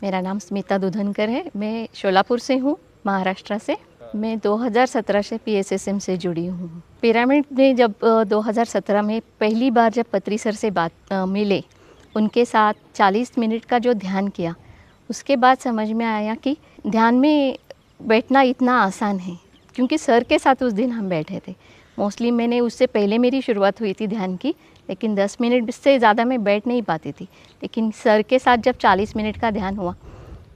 मेरा नाम स्मिता दुधनकर है। मैं शोलापुर से हूँ, महाराष्ट्र से। मैं 2017 से पीएसएसएम से जुड़ी हूँ। पिरामिड में जब 2017 में पहली बार जब पत्री सर से मिले, उनके साथ 40 मिनट का जो ध्यान किया, उसके बाद समझ में आया कि ध्यान में बैठना इतना आसान है। क्योंकि सर के साथ उस दिन हम बैठे थे। मोस्टली मैंने उससे पहले मेरी शुरुआत हुई थी ध्यान की, लेकिन 10 मिनट से ज़्यादा मैं बैठ नहीं पाती थी। लेकिन सर के साथ जब 40 मिनट का ध्यान हुआ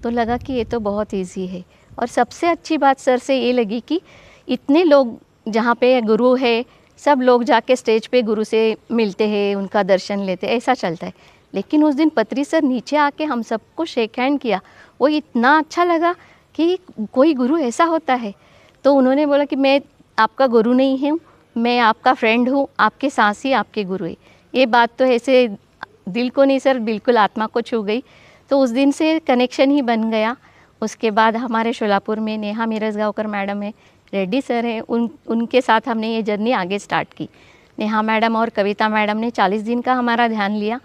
तो लगा कि ये तो बहुत इजी है। और सबसे अच्छी बात सर से ये लगी कि इतने लोग जहाँ पे गुरु है, सब लोग जाके स्टेज पे गुरु से मिलते हैं, उनका दर्शन लेते हैं, ऐसा चलता है। लेकिन उस दिन पत्री सर नीचे आके हम सबको शेक हैंड किया, वो इतना अच्छा लगा कि कोई गुरु ऐसा होता है। तो उन्होंने बोला कि मैं आपका गुरु नहीं हूँ, मैं आपका फ्रेंड हूँ, आपके सांस ही आपके गुरु है। ये बात तो ऐसे दिल को नहीं सर, बिल्कुल आत्मा को छू गई। तो उस दिन से कनेक्शन ही बन गया। उसके बाद हमारे शोलापुर में नेहा मिरजगांवकर मैडम है, रेड्डी सर हैं, उनके साथ हमने ये जर्नी आगे स्टार्ट की। नेहा मैडम और कविता मैडम ने 40 दिन का हमारा ध्यान लिया।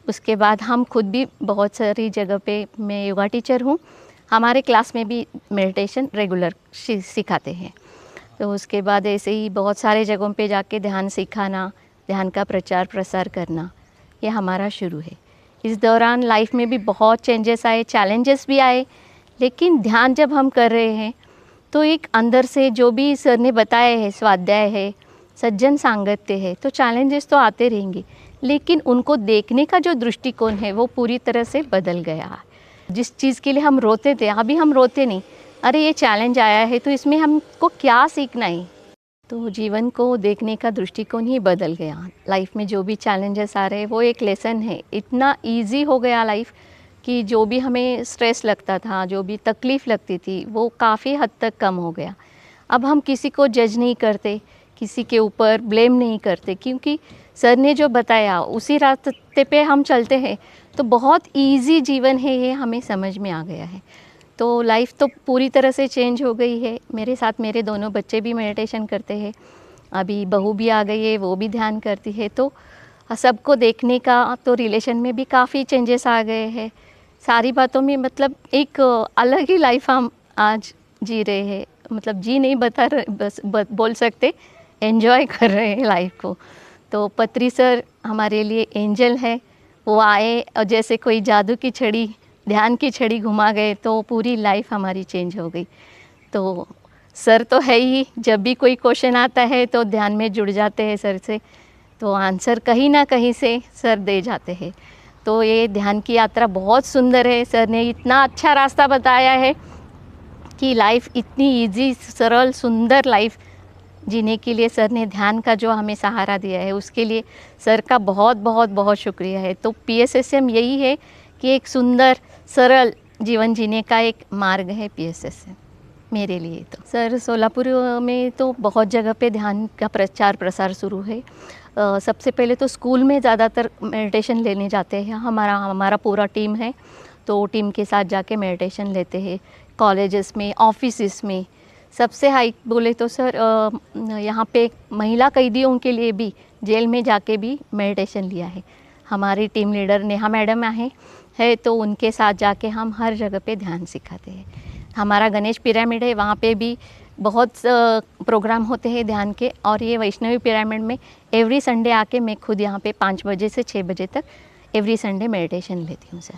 उसके बाद हम खुद भी बहुत सारी जगह पे, मैं योगा टीचर हूँ, हमारे क्लास में भी मेडिटेशन रेगुलर सिखाते हैं। तो उसके बाद ऐसे ही बहुत सारे जगहों पे जाके ध्यान सिखाना, ध्यान का प्रचार प्रसार करना, ये हमारा शुरू है। इस दौरान लाइफ में भी बहुत चेंजेस आए, चैलेंजेस भी आए। लेकिन ध्यान जब हम कर रहे हैं तो एक अंदर से जो भी सर ने बताया है, स्वाध्याय है, सज्जन सांगत्य है, तो चैलेंजेस तो आते रहेंगे, लेकिन उनको देखने का जो दृष्टिकोण है वो पूरी तरह से बदल गया। जिस चीज़ के लिए हम रोते थे, अभी हम रोते नहीं। अरे ये चैलेंज आया है तो इसमें हमको क्या सीखना है। तो जीवन को देखने का दृष्टिकोण ही बदल गया। लाइफ में जो भी चैलेंजेस आ रहे हैं वो एक लेसन है। इतना इजी हो गया लाइफ कि जो भी हमें स्ट्रेस लगता था, जो भी तकलीफ़ लगती थी, वो काफ़ी हद तक कम हो गया। अब हम किसी को जज नहीं करते, किसी के ऊपर ब्लेम नहीं करते, क्योंकि सर ने जो बताया उसी रास्ते पे हम चलते हैं। तो बहुत इजी जीवन है, ये हमें समझ में आ गया है। तो लाइफ तो पूरी तरह से चेंज हो गई है। मेरे साथ मेरे दोनों बच्चे भी मेडिटेशन करते हैं, अभी बहू भी आ गई है, वो भी ध्यान करती है। तो सबको देखने का, तो रिलेशन में भी काफ़ी चेंजेस आ गए हैं। सारी बातों में मतलब एक अलग ही लाइफ हम आज जी रहे हैं। मतलब जी नहीं बता रहे, बस बोल सकते एंजॉय कर रहे हैं लाइफ को। तो पत्री सर हमारे लिए एंजल है। वो आए और जैसे कोई जादू की छड़ी, ध्यान की छड़ी घुमा गए, तो पूरी लाइफ हमारी चेंज हो गई। तो सर तो है ही, जब भी कोई क्वेश्चन आता है तो ध्यान में जुड़ जाते हैं सर से, तो आंसर कहीं ना कहीं से सर दे जाते हैं। तो ये ध्यान की यात्रा बहुत सुंदर है। सर ने इतना अच्छा रास्ता बताया है कि लाइफ इतनी इजी, सरल, सुंदर लाइफ जीने के लिए सर ने ध्यान का जो हमें सहारा दिया है, उसके लिए सर का बहुत बहुत बहुत शुक्रिया है। तो पीएसएसएम यही है कि एक सुंदर सरल जीवन जीने का एक मार्ग है पीएसएसएम मेरे लिए। तो सर सोलापुर में तो बहुत जगह पे ध्यान का प्रचार प्रसार शुरू है। सबसे पहले तो स्कूल में ज़्यादातर मेडिटेशन लेने जाते हैं। हमारा पूरा टीम है, तो टीम के साथ जाके मेडिटेशन लेते हैं। कॉलेजेस में, ऑफिसेस में, सबसे हाई बोले तो सर यहाँ पे महिला कैदियों के लिए भी जेल में जाके भी मेडिटेशन लिया है। हमारी टीम लीडर नेहा मैडम है, तो उनके साथ जाके हम हर जगह पे ध्यान सिखाते हैं। हमारा गणेश पिरामिड है, वहाँ पे भी बहुत प्रोग्राम होते हैं ध्यान के। और ये वैष्णवी पिरामिड में एवरी संडे आके मैं खुद यहाँ पे 5 बजे से 6 बजे तक एवरी संडे मेडिटेशन लेती हूँ सर।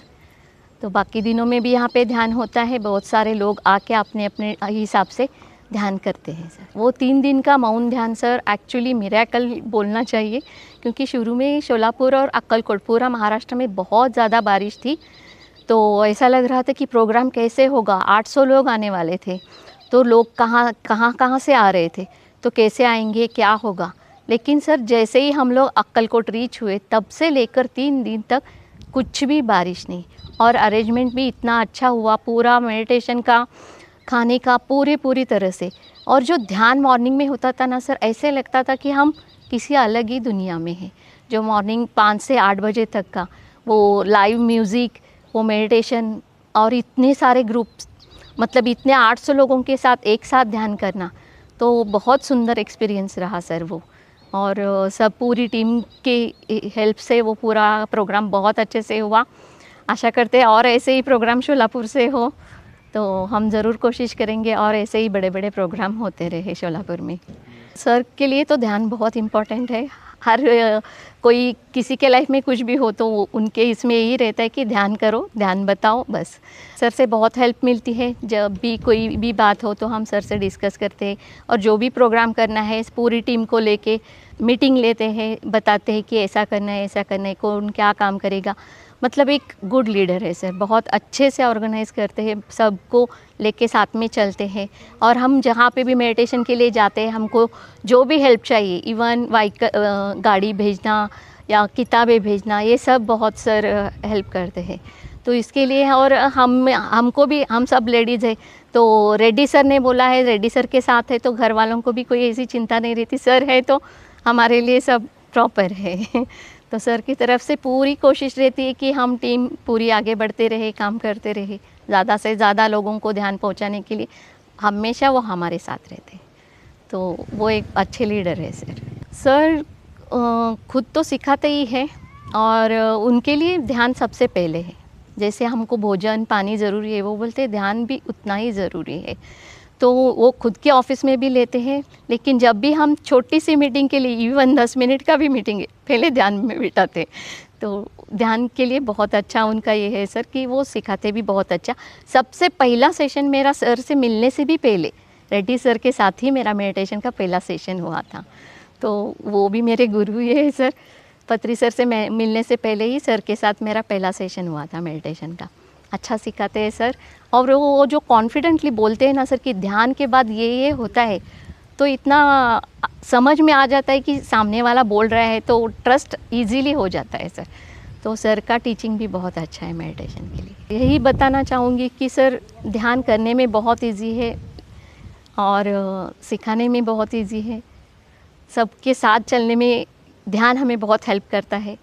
तो बाकी दिनों में भी यहाँ पे ध्यान होता है। बहुत सारे लोग आके अपने अपने हिसाब से ध्यान करते हैं सर। वो 3 दिन का मौन ध्यान सर एक्चुअली मिरेकल बोलना चाहिए, क्योंकि शुरू में शोलापुर और अक्कलकोट, पूरा महाराष्ट्र में बहुत ज़्यादा बारिश थी। तो ऐसा लग रहा था कि प्रोग्राम कैसे होगा, 800 लोग आने वाले थे। तो लोग कहाँ से आ रहे थे, तो कैसे आएंगे, क्या होगा। लेकिन सर जैसे ही हम लोग अक्कलकोट रीच हुए, तब से लेकर 3 दिन तक कुछ भी बारिश नहीं। और अरेंजमेंट भी इतना अच्छा हुआ, पूरा मेडिटेशन का, खाने का, पूरी तरह से। और जो ध्यान मॉर्निंग में होता था ना सर, ऐसे लगता था कि हम किसी अलग ही दुनिया में हैं। जो मॉर्निंग 5 से 8 बजे तक का वो लाइव म्यूज़िक, वो मेडिटेशन, और इतने सारे ग्रुप्स, मतलब इतने 800 लोगों के साथ एक साथ ध्यान करना, तो बहुत सुंदर एक्सपीरियंस रहा सर वो। और सब पूरी टीम के हेल्प से वो पूरा प्रोग्राम बहुत अच्छे से हुआ। आशा करते हैं और ऐसे ही प्रोग्राम शोलापुर से हो, तो हम ज़रूर कोशिश करेंगे और ऐसे ही बड़े बड़े प्रोग्राम होते रहे शोलापुर में। सर के लिए तो ध्यान बहुत इम्पोर्टेंट है। हर कोई किसी के लाइफ में कुछ भी हो तो उनके इसमें यही रहता है कि ध्यान करो, ध्यान बताओ बस। सर से बहुत हेल्प मिलती है, जब भी कोई भी बात हो तो हम सर से डिस्कस करते हैं और जो भी प्रोग्राम करना है पूरी टीम को लेके मीटिंग लेते हैं, बताते हैं कि ऐसा करना है, ऐसा करना है, कौन क्या काम करेगा। मतलब एक गुड लीडर है सर, बहुत अच्छे से ऑर्गेनाइज़ करते हैं, सबको लेके साथ में चलते हैं। और हम जहाँ पे भी मेडिटेशन के लिए जाते हैं, हमको जो भी हेल्प चाहिए, इवन गाड़ी भेजना या किताबें भेजना, ये सब बहुत सर हेल्प करते हैं। तो इसके लिए और हमको भी, हम सब लेडीज़ है तो रेड्डी सर ने बोला है, रेड्डी सर के साथ है तो घर वालों को भी कोई ऐसी चिंता नहीं रहती, सर है तो हमारे लिए सब प्रॉपर है। तो सर की तरफ से पूरी कोशिश रहती है कि हम टीम पूरी आगे बढ़ते रहे, काम करते रहे, ज़्यादा से ज़्यादा लोगों को ध्यान पहुंचाने के लिए हमेशा वो हमारे साथ रहते हैं। तो वो एक अच्छे लीडर है सर। सर खुद तो सिखाते ही है और उनके लिए ध्यान सबसे पहले है। जैसे हमको भोजन पानी ज़रूरी है, वो बोलते हैं ध्यान भी उतना ही ज़रूरी है। तो वो खुद के ऑफिस में भी लेते हैं, लेकिन जब भी हम छोटी सी मीटिंग के लिए, इवन 10 मिनट का भी मीटिंग है, पहले ध्यान में बिठाते। तो ध्यान के लिए बहुत अच्छा उनका ये है सर कि वो सिखाते भी बहुत अच्छा। सबसे पहला सेशन मेरा सर से मिलने से भी पहले रेड्डी सर के साथ ही मेरा मेडिटेशन का पहला सेशन हुआ था। तो वो भी मेरे गुरु ही है सर। पत्री सर से मैं मिलने से पहले ही सर के साथ मेरा पहला सेशन हुआ था मेडिटेशन का। अच्छा सिखाते हैं सर, और वो जो कॉन्फिडेंटली बोलते हैं ना सर कि ध्यान के बाद ये होता है, तो इतना समझ में आ जाता है कि सामने वाला बोल रहा है, तो ट्रस्ट इजीली हो जाता है सर। तो सर का टीचिंग भी बहुत अच्छा है मेडिटेशन के लिए। यही बताना चाहूँगी कि सर ध्यान करने में बहुत इजी है और सिखाने में बहुत इजी है। सबके साथ चलने में ध्यान हमें बहुत हेल्प करता है।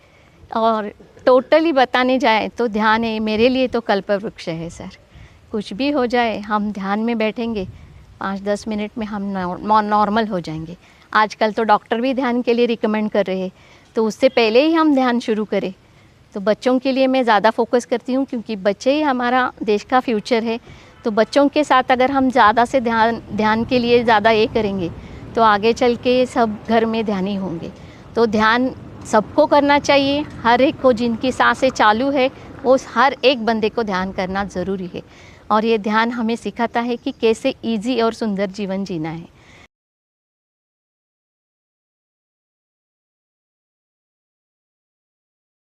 और टोटली बताने जाए तो ध्यान है मेरे लिए तो कल्पवृक्ष है सर। कुछ भी हो जाए, हम ध्यान में बैठेंगे, 5-10 मिनट में हम नॉर्मल हो जाएंगे। आजकल तो डॉक्टर भी ध्यान के लिए रिकमेंड कर रहे हैं, तो उससे पहले ही हम ध्यान शुरू करें। तो बच्चों के लिए मैं ज़्यादा फोकस करती हूँ, क्योंकि बच्चे ही हमारा देश का फ्यूचर है। तो बच्चों के साथ अगर हम ज़्यादा से ध्यान के लिए ज़्यादा ये करेंगे, तो आगे चल के सब घर में ध्यानी होंगे। तो ध्यान सबको करना चाहिए, हर एक को, जिनकी सांसें चालू है वो हर एक बंदे को ध्यान करना ज़रूरी है। और ये ध्यान हमें सिखाता है कि कैसे इजी और सुंदर जीवन जीना है।